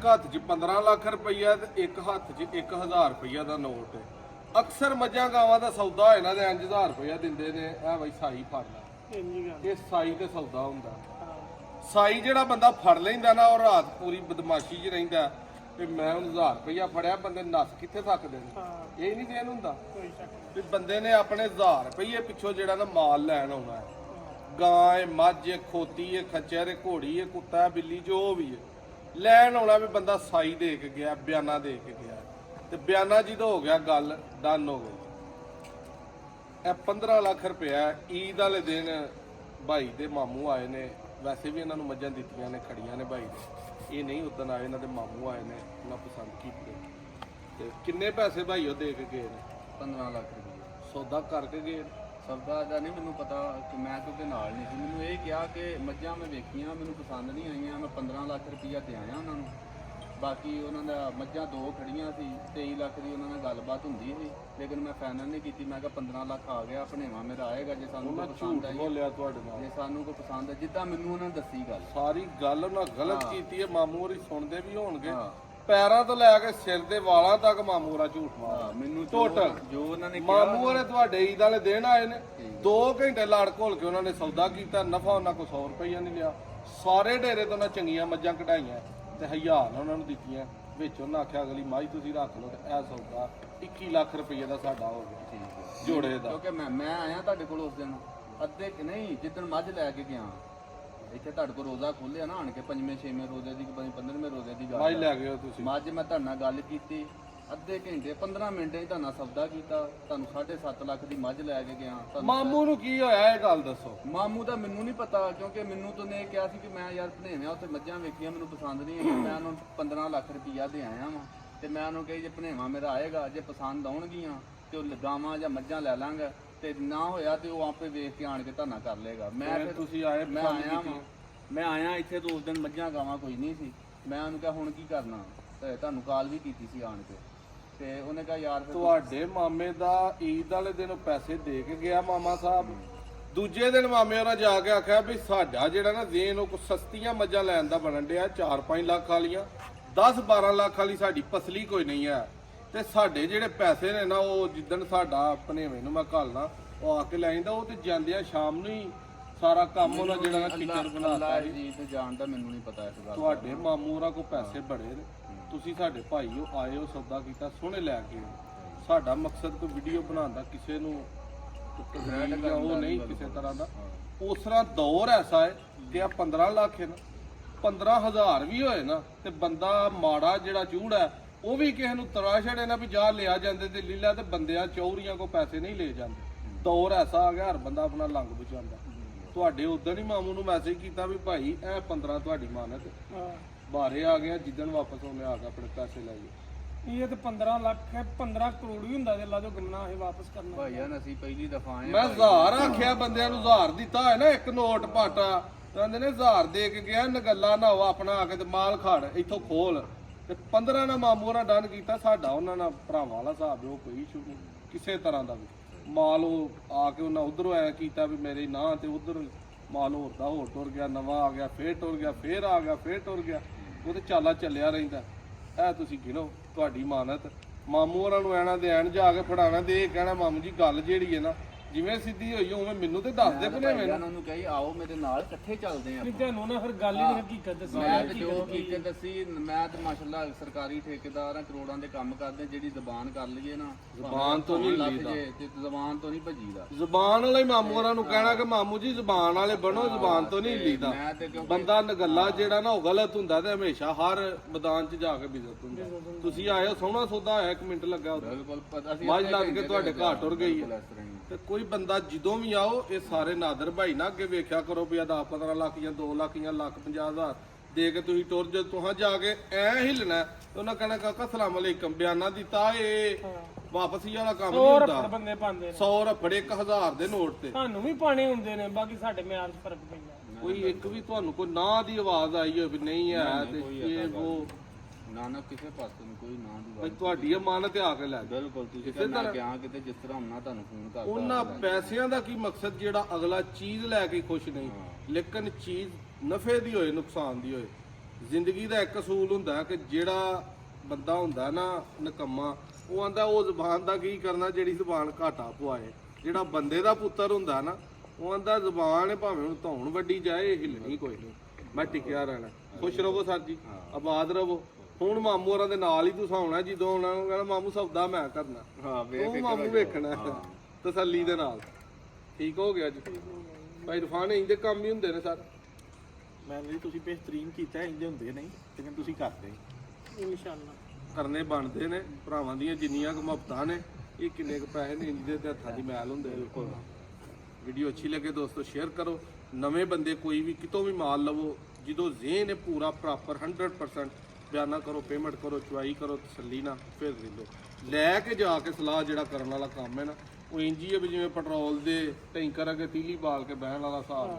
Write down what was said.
ਇੱਕ ਹੱਥ 'ਚ 15 ਲੱਖ ਰੁਪਈਆ ਤੇ ਇੱਕ ਹੱਥ 'ਚ 1000 ਰੁਪਈਆ ਦਾ ਨੋਟ ਹੈ। ਅਕਸਰ ਮੱਝਾਂ ਗਾਵਾਂ ਦਾ ਸੌਦਾ ਹੋਏ ਨਾ ਤੇ 5000 ਰੁਪਈਆ ਦਿੰਦੇ ਨੇ। ਇਹ ਬਈ ਸਾਈ ਫੜ ਲੈ, ਇਹ ਸਾਈ ਤੇ ਸੌਦਾ ਹੁੰਦਾ। ਸਾਈ ਜਿਹੜਾ ਬੰਦਾ ਫੜ ਲੈਂਦਾ ਨਾ, ਉਹ ਰਾਤ ਪੂਰੀ ਬਦਮਾਸ਼ੀ 'ਚ ਰਹਿੰਦਾ ਵੀ ਮੈਂ ਹੁਣ 1000 ਰੁਪਈਆ ਫੜਿਆ, ਬੰਦੇ ਨੱਸ ਕਿੱਥੇ ਸਕਦੇ ਨੇ। ਇਹ ਨਹੀਂ ਦੇਣ ਹੁੰਦਾ ਵੀ ਬੰਦੇ ਨੇ ਆਪਣੇ 1000 ਰੁਪਈਏ ਪਿੱਛੋਂ ਜਿਹੜਾ ਨਾ ਮਾਲ ਲੈਣ ਆਉਣਾ ਹੈ। ਗਾਂ ਹੈ, ਮੱਝ ਹੈ, ਖੋਤੀ ਹੈ, ਖੱਚਰ ਹੈ, ਘੋੜੀ ਹੈ, ਕੁੱਤਾ ਬਿੱਲੀ ਜੋ ਵੀ ਹੈ, ਲੈਣ ਆਉਣਾ ਵੀ ਬੰਦਾ ਸਾਈ ਦੇ ਕੇ ਗਿਆ, ਬਿਆਨਾ ਦੇ ਕੇ ਗਿਆ ਤੇ ਬਿਆਨਾ ਜਦੋਂ ਹੋ ਗਿਆ ਗੱਲ ਡਨ ਹੋ ਗਈ। ਇਹ 15 ਲੱਖ ਰੁਪਇਆ ਈਦ ਵਾਲੇ ਦਿਨ ਭਾਈ ਦੇ ਮਾਮੂ ਆਏ ਨੇ। ਵੈਸੇ ਵੀ ਇਹਨਾਂ ਨੂੰ ਮੱਝਾਂ ਦਿੱਤੀਆਂ ਨੇ, ਖੜੀਆਂ ਨੇ ਭਾਈ ਨੇ, ਇਹ ਨਹੀਂ ਉਦਣ ਆਏ, ਇਹਨਾਂ ਦੇ ਮਾਮੂ ਆਏ ਨੇ, ਉਹਨਾਂ ਪਸੰਦ ਕੀਤੇ। ਤੇ ਕਿੰਨੇ ਪੈਸੇ ਭਾਈ ਉਹ ਦੇ ਕੇ ਗਏ ਨੇ? 15 ਲੱਖ ਰੁਪਏ ਸੌਦਾ ਕਰਕੇ ਗਏ। ਸੌਦਾ ਦਾ ਨਹੀਂ ਮੈਨੂੰ ਪਤਾ ਕਿ ਮੈਂ ਕਿਉਂਕਿ ਨਾਲ ਨਹੀਂ ਸੀ। ਮੈਨੂੰ ਇਹ ਕਿਹਾ ਕਿ ਮੱਝਾਂ ਮੈਂ ਵੇਖੀਆਂ, ਮੈਨੂੰ ਪਸੰਦ ਨਹੀਂ ਆਈਆਂ, ਮੈਂ 15 ਲੱਖ ਰੁਪਈਆ ਤੇ ਆਇਆ ਉਹਨਾਂ ਨੂੰ। ਬਾਕੀ ਉਹਨਾਂ ਦਾ ਮੱਝਾਂ 2 ਖੜੀਆਂ ਸੀ, 23 ਲੱਖ ਦੀ ਉਹਨਾਂ ਨਾਲ ਗੱਲਬਾਤ ਹੁੰਦੀ ਸੀ, ਲੇਕਿਨ ਮੈਂ ਫਾਈਨਲ ਨਹੀਂ ਕੀਤੀ। ਮੈਂ ਕਿਹਾ 15 ਲੱਖ ਆ ਗਿਆ, ਭਣੇਵਾ ਮੇਰਾ ਆਏਗਾ, ਜੇ ਸਾਨੂੰ ਕੋਈ ਪਸੰਦ ਆਈ ਬੋਲਿਆ ਤੁਹਾਡੇ ਨਾਲ, ਜੇ ਸਾਨੂੰ ਕੋਈ ਪਸੰਦ ਹੈ, ਜਿੱਦਾਂ ਮੈਨੂੰ ਉਹਨਾਂ ਨੇ ਦੱਸੀ ਗੱਲ, ਸਾਰੀ ਗੱਲ ਉਹਨਾਂ ਗਲਤ ਕੀਤੀ ਹੈ। ਮਾਮੂ ਹੋਰੀ ਸੁਣਦੇ ਵੀ ਹੋਣਗੇ, ਪੈਰਾਂ ਤੋਂ ਲੈ ਕੇ ਸਿਰ ਦੇ ਵਾਲਾਂ ਤੱਕ ਮਾਮੂ ਹੋਰਾ ਝੂਠ ਮਾਰਦਾ। ਮੈਨੂੰ ਟੋਟਲ ਜੋ ਉਹਨਾਂ ਨੇ ਮਾਮੂ ਹੋਰੇ ਤੁਹਾਡੇ ਈਦ ਵਾਲੇ ਦਿਨ ਆਏ ਨੇ, 2 ਘੰਟੇ ਲੜ ਘੋਲ ਕੇ ਉਹਨਾਂ ਨੇ ਸੌਦਾ ਕੀਤਾ। ਨਫਾ ਉਹਨਾਂ ਕੋਲ 100 ਰੁਪਈਆ ਨਹੀਂ ਲਿਆ। ਸਾਰੇ ਡੇਰੇ ਤੋਂ ਉਹਨਾਂ ਚੰਗੀਆਂ ਮੱਝਾਂ ਕਢਾਈਆਂ ਤੇ 1000 ਉਹਨਾਂ ਨੂੰ ਦਿੱਤੀਆਂ। ਵਿੱਚ ਉਹਨਾਂ ਆਖਿਆ ਅਗਲੀ ਮਾਈ ਤੁਸੀਂ ਰੱਖ ਲਓ ਤੇ ਇਹ ਸੌਦਾ 21 ਲੱਖ ਰੁਪਈਏ ਦਾ ਸਾਡਾ ਹੋ ਗਿਆ। ਠੀਕ ਹੈ ਜੋੜੇ ਦਾ। ਕਿਉਂਕਿ ਮੈਂ ਆਇਆ ਤੁਹਾਡੇ ਕੋਲ ਉਸ ਦਿਨ ਅੱਧੇ ਨਹੀਂ, ਜਿੱਦਣ ਮੱਝ ਲੈ ਕੇ ਗਿਆ ਇੱਥੇ ਤੁਹਾਡੇ ਕੋਲ ਰੋਜ਼ਾ ਖੋਲਿਆ ਨਾ ਆਣ ਕੇ, 5ਵੇਂ 6ਵੇਂ ਰੋਜ਼ੇ ਦੀ 15ਵੇਂ ਰੋਜ਼ੇ ਦੀ ਮਾਈ ਗੱਲ ਲੈ ਗਏ ਹੋ ਤੁਸੀਂ। ਮੱਝ ਮੈਂ ਤੁਹਾਡੇ ਨਾਲ ਗੱਲ ਕੀਤੀ, ਅੱਧੇ ਘੰਟੇ 15 ਮਿੰਟ ਹੀ ਤੁਹਾਡਾ ਸੌਦਾ ਕੀਤਾ, ਤੁਹਾਨੂੰ 7.5 ਲੱਖ ਦੀ ਮੱਝ ਲੈ ਕੇ ਗਿਆ। ਮਾਮੂ ਨੂੰ ਕੀ ਹੋਇਆ ਇਹ ਗੱਲ ਦੱਸੋ। ਮਾਮੂ ਦਾ ਮੈਨੂੰ ਨਹੀਂ ਪਤਾ, ਕਿਉਂਕਿ ਮੈਨੂੰ ਤਾਂ ਨੇ ਕਿਹਾ ਸੀ ਕਿ ਮੈਂ ਯਾਰ ਭਣੇਵਿਆਂ ਉੱਥੇ ਮੱਝਾਂ ਵੇਖੀਆਂ, ਮੈਨੂੰ ਪਸੰਦ ਨਹੀਂ ਆਈਆਂ, ਮੈਂ ਉਹਨੂੰ 15 ਲੱਖ ਰੁਪਈਆ ਦੇ ਆਇਆ ਵਾਂ ਤੇ ਮੈਂ ਉਹਨੂੰ ਕਹੀ ਜੇ ਭਣੇਵਾ ਮੇਰਾ ਆਏਗਾ, ਜੇ ਪਸੰਦ ਆਉਣਗੀਆਂ ਤੇ ਉਹ ਗਾਵਾਂ ਜਾਂ ਮੱਝਾਂ ਲੈ ਲਾਂਗਾ, ਤੇ ਨਾ ਹੋਇਆ ਤੇ ਉਹ ਆਪੇ ਵੇਖ ਕੇ ਆਣ ਕੇ ਧਰਨਾ ਕਰ ਲੇਗਾ। ਮੈਂ ਫਿਰ ਤੁਸੀਂ ਆਏ, ਮੈਂ ਆਇਆ ਇੱਥੇ ਤੋਂ ਉਸ ਦਿਨ ਮੱਝਾਂ ਗਾਵਾਂ ਕੋਈ ਨਹੀਂ ਸੀ। ਮੈਂ ਉਹਨੂੰ ਕਿਹਾ ਹੁਣ ਕੀ ਕਰਨਾ, ਤੇ ਤੁਹਾਨੂੰ ਕਾਲ ਵੀ ਕੀਤੀ ਸੀ ਆਣ ਕੇ, ਤੇ ਉਹਨੇ ਕਿਹਾ ਯਾਰ ਫਿਰ ਤੁਹਾਡੇ ਮਾਮੇ ਦਾ ਈਦ ਵਾਲੇ ਦਿਨ ਪੈਸੇ ਦੇ ਕੇ ਗਿਆ ਮਾਮਾ ਸਾਹਿਬ। ਦੂਜੇ ਦਿਨ ਮਾਮੇ ਉਹਨਾਂ ਜਾ ਕੇ ਆਖਿਆ ਵੀ ਸਾਡਾ ਜਿਹੜਾ ਨਾ ਜ਼ੇਨ ਉਹ ਸਸਤੀਆਂ ਮੱਝਾਂ ਲੈਣ ਦਾ ਬਣਨ ਡਿਆ, 4-5 ਲੱਖ ਵਾਲੀਆਂ, 10-12 ਲੱਖ ਵਾਲੀ ਸਾਡੀ ਪਸਲੀ ਕੋਈ ਨਹੀਂ ਹੈ, ਤੇ ਸਾਡੇ ਜਿਹੜੇ ਪੈਸੇ ਨੇ ਨਾ ਉਹ ਜਿੱਦਣ ਸਾਡਾ ਭਣੇਵੇਂ ਨੂੰ ਮੈਂ ਘੱਲਣਾ ਉਹ ਆ ਕੇ ਲੈ ਜਾਂਦਾ। ਉਹ ਤੇ ਜਾਂਦਿਆਂ ਸ਼ਾਮ ਨੂੰ ਹੀ ਸਾਰਾ ਕੰਮ ਉਹਨਾਂ ਜਿਹੜਾ ਨਾ ਟਿਕਰ ਬਣਾਤਾ ਜੀ ਤੇ ਜਾਣ ਦਾ ਮੈਨੂੰ ਨਹੀਂ ਪਤਾ ਇਸ ਗੱਲ ਦਾ। ਤੁਹਾਡੇ ਮਾਮੂ ਹੋਰਾਂ ਕੋਲ ਪੈਸੇ ਬੜੇ ਨੇ, ਤੁਸੀਂ ਸਾਡੇ ਭਾਈ ਹੋ, ਆਏ ਹੋ, ਸੌਦਾ ਕੀਤਾ, ਸੋਹਣੇ ਲੈ ਕੇ। ਸਾਡਾ ਮਕਸਦ ਕੋਈ ਵੀਡੀਓ ਬਣਾਉਣ ਦਾ, ਕਿਸੇ ਨੂੰ ਉਹ ਨਹੀਂ ਕਿਸੇ ਤਰ੍ਹਾਂ ਦਾ। ਉਸ ਤਰ੍ਹਾਂ ਦੌਰ ਐਸਾ ਹੈ ਕਿ ਆ 15 ਲੱਖ ਹੈ ਨਾ, 15,000 ਵੀ ਹੋਏ ਨਾ ਤੇ ਬੰਦਾ ਮਾੜਾ ਜਿਹੜਾ ਚੂੜ ਹੈ ਉਹ ਵੀ ਕਿਸੇ ਨੂੰ ਤਰਾ ਛੜੇ ਨਾ ਵੀ ਜਾ ਲਿਆ ਜਾਂਦੇ ਤੇ ਲੀਲਾ, ਤੇ ਬੰਦਿਆਂ ਚੌਰੀਆਂ ਕੋ ਪੈਸੇ ਨਹੀਂ ਲੈ ਜਾਂਦੇ। ਦੌਰ ਐਸਾ ਆ ਗਿਆ ਹਰ ਬੰਦਾ ਆਪਣਾ ਲੰਗ ਬਚਾਉਂਦਾ। ਤੁਹਾਡੇ ਉਦੋਂ ਹੀ ਮਾਮੂ ਨੂੰ ਮੈਸੇਜ ਕੀਤਾ ਵੀ ਭਾਈ ਇਹ 15 ਤੁਹਾਡੀ ਮਾਨਤ ਬਾਰੇ ਆ ਗਿਆ, ਜਿੱਦਣ ਵਾਪਸ ਉਹਨੇ ਆ ਕੇ ਆਪਣੇ ਪੈਸੇ ਲੈ ਗਏ। ਇਹ ਤੇ 15 ਲੱਖ ਹੈ, 15 ਕਰੋੜ ਵੀ ਹੁੰਦਾ ਤੇ ਅੱਲਾ ਜੋ ਗੰਨਾ ਇਹ ਵਾਪਸ ਕਰਨਾ। ਭਾਈਆ ਅਸੀਂ ਪਹਿਲੀ ਦਫਾ ਆਏ ਮੈਂ 1000 ਆਖਿਆ ਬੰਦਿਆਂ ਨੂੰ, 1000 ਦਿੱਤਾ ਹੈ ਨਾ, ਇੱਕ ਨੋਟ ਪਾਟਾ ਕਹਿੰਦੇ ਨੇ 1000 ਦੇ ਕੇ ਗਿਆ, ਨਗੱਲਾ ਨਾ ਹੋ ਆਪਣਾ ਆ ਕੇ ਤੇ ਮਾਲ ਖੜ ਇੱਥੋਂ ਖੋਲ, ਤੇ 15 ਨਾਲ ਮਾਮੂ ਹੋਰਾਂ ਡਨ ਕੀਤਾ। ਸਾਡਾ ਉਹਨਾਂ ਨਾਲ ਭਰਾਵਾਂ ਵਾਲਾ ਹਿਸਾਬ ਉਹ ਕੋਈ ਇਸ਼ੂ ਨਹੀਂ ਕਿਸੇ ਤਰ੍ਹਾਂ ਦਾ ਵੀ। ਮਾਲ ਉਹ ਆ ਕੇ ਉਹਨਾਂ ਉਧਰੋਂ ਐ ਕੀਤਾ ਵੀ ਮੇਰੇ ਨਾਂ ਤੇ ਉਧਰ ਮਾਲ ਹੋਰ ਦਾ ਹੋਰ ਟੁਰ ਗਿਆ, ਨਵਾਂ ਆ ਗਿਆ, ਫੇਰ ਟੁਰ ਗਿਆ, ਫੇਰ ਆ ਗਿਆ, ਫੇਰ ਟੁਰ ਗਿਆ, ਉਹ ਤੇ ਚਾਲਾ ਚੱਲਿਆ ਰਹਿੰਦਾ। ਇਹ ਤੁਸੀਂ ਗਿਣੋ ਤੁਹਾਡੀ ਮਾਨਤ। ਮਾਮੂ ਹੋਰਾਂ ਨੂੰ ਐਣਾ ਦੇ ਐਣ ਜਾ ਕੇ ਫੜਾਣਾ ਤੇ ਇਹ ਕਹਿਣਾ ਮਾਮੂ ਜੀ ਗੱਲ ਜਿਹੜੀ ਹੈ ਨਾ ਜਿਵੇਂ ਸਿੱਧੀ ਹੋਈ ਉਵੇਂ ਮੈਨੂੰ ਤੇ ਦੱਸ ਦੇ ਭਣੇਵੇਂ ਨੂੰ। ਉਹਨਾਂ ਨੂੰ ਕਹੀ ਆਓ ਮੇਰੇ ਨਾਲ ਇਕੱਠੇ ਚੱਲਦੇ ਆਂ। ਤੁਹਾਨੂੰ ਨਾ ਫਿਰ ਗੱਲ ਹੀ ਹਕੀਕਤ ਦੱਸੀ। ਮੈਂ ਤੇ ਜੋ ਹਕੀਕਤ ਦੱਸੀ, ਮੈਂ ਤੇ ਮਾਸ਼ਾਅੱਲਾ ਸਰਕਾਰੀ ਠੇਕੇਦਾਰ ਆ, ਕਰੋੜਾਂ ਦੇ ਕੰਮ ਕਰਦੇ, ਜਿਹੜੀ ਜ਼ਬਾਨ ਕਰ ਲਈਏ ਨਾ ਜ਼ਬਾਨ ਤੋਂ ਨਹੀਂ ਲੀਦਾ, ਤੇ ਜ਼ਬਾਨ ਤੋਂ ਨਹੀਂ ਭੱਜੀਦਾ। ਜ਼ਬਾਨ ਵਾਲੇ ਮਾਮੂ ਹੋਰਾਂ ਨੂੰ ਕਹਿਣਾ ਕਿ ਮਾਮੂ ਜੀ ਜ਼ਬਾਨ ਵਾਲੇ ਬਣੋ, ਜ਼ਬਾਨ ਤੋਂ ਨਹੀਂ ਲੀਦਾ। ਬੰਦਾ ਨਗੱਲਾ ਜਿਹੜਾ ਨਾ ਉਹ ਗਲਤ ਹੁੰਦਾ ਤੇ ਹਮੇਸ਼ਾ ਹਰ ਮੈਦਾਨ 'ਚ ਜਾ ਕੇ ਬਿਜ਼ਤ ਹੁੰਦਾ। ਤੁਸੀਂ ਆਏ ਹੋ, ਸੋਹਣਾ ਸੌਦਾ ਆਇਆ, 1 ਮਿੰਟ ਲੱਗਾ ਬਿਲਕੁਲ ਪਤਾ ਸੀ ਮੱਝ ਲੱਗ ਕੇ ਤੁਹਾਡੇ ਘਰ ਟੁਰ ਗਈ ਹੈ। ਤੇ ਕੋਈ ਬੰਦਾ ਜਦੋਂ ਵੀ ਆਓ ਇਹ ਸਾਰੇ ਨਾਦਰ ਭਾਈ ਨਾ ਅੱਗੇ ਵੇਖਿਆ ਕਰੋ ਵੀ ਆ 10-15 ਲੱਖ ਜਾਂ 2 ਲੱਖ ਜਾਂ 1,50,000 ਦੇ ਕੇ ਤੁਸੀਂ ਟੁਰ ਜੇ ਤੁਹਾਂ ਜਾ ਕੇ ਐ ਹਿੱਲਣਾ ਤੇ ਉਹਨਾਂ ਕਹਿਣਾ ਕਾਕਾ ਸਲਾਮ ਅਲੈਕਮ ਬਿਆਨਾ ਦਿੱਤਾ, ਇਹ ਵਾਪਸੀ ਵਾਲਾ ਕੰਮ ਨਹੀਂ ਹੁੰਦਾ। ਬੰਦੇ ਪਾਉਂਦੇ ਨੇ 100 ਰੁਪਏ 1000 ਦੇ ਨੋਟ ਤੇ ਤੁਹਾਨੂੰ ਵੀ ਪਾਣੇ ਹੁੰਦੇ ਨੇ, ਬਾਕੀ ਸਾਡੇ ਮਿਆਰ 'ਚ ਫਰਕ ਪੈਂਦਾ। ਕੋਈ ਇੱਕ ਵੀ ਤੁਹਾਨੂੰ ਕੋਈ ਨਾਂ ਦੀ ਆਵਾਜ਼ ਆਈ ਹੋਵੇ ਵੀ ਨਹੀਂ ਹੈ ਤੇ ਇਹ ਉਹ ਨਾ ਕਿਸੇ ਪਾਸੇ ਨੂੰ ਕੋਈ ਨਾਂ ਦੀ ਬਈ ਤੁਹਾਡੀ ਅਮਾਨਤ ਆ ਕੇ ਲੈ ਜਾਓ। ਬਿਲਕੁਲ ਤੁਸੀਂ ਕਹਿੰਦਾ ਗਿਆ ਕਿਤੇ ਜਿਸ ਤਰ੍ਹਾਂ ਹੁੰਨਾ ਤੁਹਾਨੂੰ ਫੋਨ ਕਰਦਾ। ਉਹਨਾਂ ਪੈਸਿਆਂ ਦਾ ਕੀ ਮਕਸਦ ਜਿਹੜਾ ਅਗਲਾ ਚੀਜ਼ ਲੈ ਕੇ ਖੁਸ਼ ਨਹੀਂ, ਲੇਕਿਨ ਚੀਜ਼ ਨਫੇ ਦੀ ਹੋਏ ਨੁਕਸਾਨ ਦੀ ਹੋਏ ਜ਼ਿੰਦਗੀ ਦਾ ਇੱਕ ਅਸੂਲ ਹੁੰਦਾ ਕਿ ਜਿਹੜਾ ਬੰਦਾ ਹੁੰਦਾ ਨਾ ਨਕੰਮਾ, ਉਹ ਆਂਦਾ ਉਹ ਜ਼ੁਬਾਨ ਦਾ ਕੀ ਕਰਨਾ ਜਿਹੜੀ ਜ਼ੁਬਾਨ ਘਾਟਾ ਪਵਾਏ। ਜਿਹੜਾ ਬੰਦੇ ਦਾ ਪੁੱਤਰ ਹੁੰਦਾ ਨਾ, ਉਹ ਆਂਦਾ ਜ਼ੁਬਾਨ ਭਾਵੇਂ ਹੁਣ ਧੌਣ ਵੱਡੀ ਜਾਏ, ਹਿੱਲਣੀ ਕੋਈ ਨਹੀਂ, ਮੈਂ ਟਿਕਿਆ ਰਹਿਣਾ। ਖੁਸ਼ ਰਹੋ ਸਰ ਜੀ, ਆਬਾਦ ਰਹੋ। ਹੁਣ ਮਾਮੂ ਹੋਰਾਂ ਦੇ ਨਾਲ ਹੀ ਤੁਸੀਂ ਆਉਣਾ, ਜਦੋਂ ਉਹਨਾਂ ਨੂੰ ਕਹਿਣਾ ਮਾਮੂ ਸੌਦਾ ਮੈਂ ਕਰਨਾ, ਉਹ ਮਾਮੂ ਵੇਖਣਾ ਤਸੱਲੀ ਦੇ ਨਾਲ। ਠੀਕ ਹੋ ਗਿਆ ਜੀ ਭਾਈ ਇਰਫਾਨ, ਇਹਦੇ ਕੰਮ ਹੀ ਹੁੰਦੇ ਨੇ ਸਰ। ਮੈਂ ਜੀ ਤੁਸੀਂ ਬਿਹਤਰੀਨ ਕੀਤਾ, ਇੰਦੇ ਹੁੰਦੇ ਨਹੀਂ ਲੇਕਿਨ ਤੁਸੀਂ ਕਰਦੇ ਇਨਸ਼ਾਅੱਲਾ ਕਰਨੇ ਬਣਦੇ ਨੇ। ਭਰਾਵਾਂ ਦੀਆਂ ਜਿੰਨੀਆਂ ਕੁ ਮੁਹੱਬਤਾਂ ਨੇ, ਇਹ ਕਿੰਨੇ ਕੁ ਪੈਸੇ ਨੇ ਜਿਹਦੇ ਤੇ ਹੱਥਾਂ ਦੀ ਮੈਲ ਹੁੰਦੇ। ਬਿਲਕੁਲ। ਵੀਡੀਓ ਅੱਛੀ ਲੱਗੇ ਦੋਸਤੋ ਸ਼ੇਅਰ ਕਰੋ। ਨਵੇਂ ਬੰਦੇ ਕੋਈ ਵੀ ਕਿਤੋਂ ਵੀ ਮਾਲ ਲਵੋ, ਜਦੋਂ ਜ਼ੇਨ ਹੈ ਪੂਰਾ ਪ੍ਰੋਪਰ 100% ਬਿਆਨਾ ਕਰੋ, ਪੇਮੈਂਟ ਕਰੋ, ਚੁਆਈ ਕਰੋ, ਤਸੱਲੀ ਨਾਲ ਫਿਰ ਖਰੀਦੋ। ਲੈ ਕੇ ਜਾ ਕੇ ਸਲਾਹ ਜਿਹੜਾ ਕਰਨ ਵਾਲਾ ਕੰਮ ਹੈ ਨਾ, ਉਹ ਇੰਜੀ ਹੈ ਵੀ ਜਿਵੇਂ ਪੈਟਰੋਲ ਦੇ ਟੈਂਕਰ ਅੱਗੇ ਤੀਲੀ ਬਾਲ ਕੇ ਬਹਿਣ ਵਾਲਾ ਹਿਸਾਬ।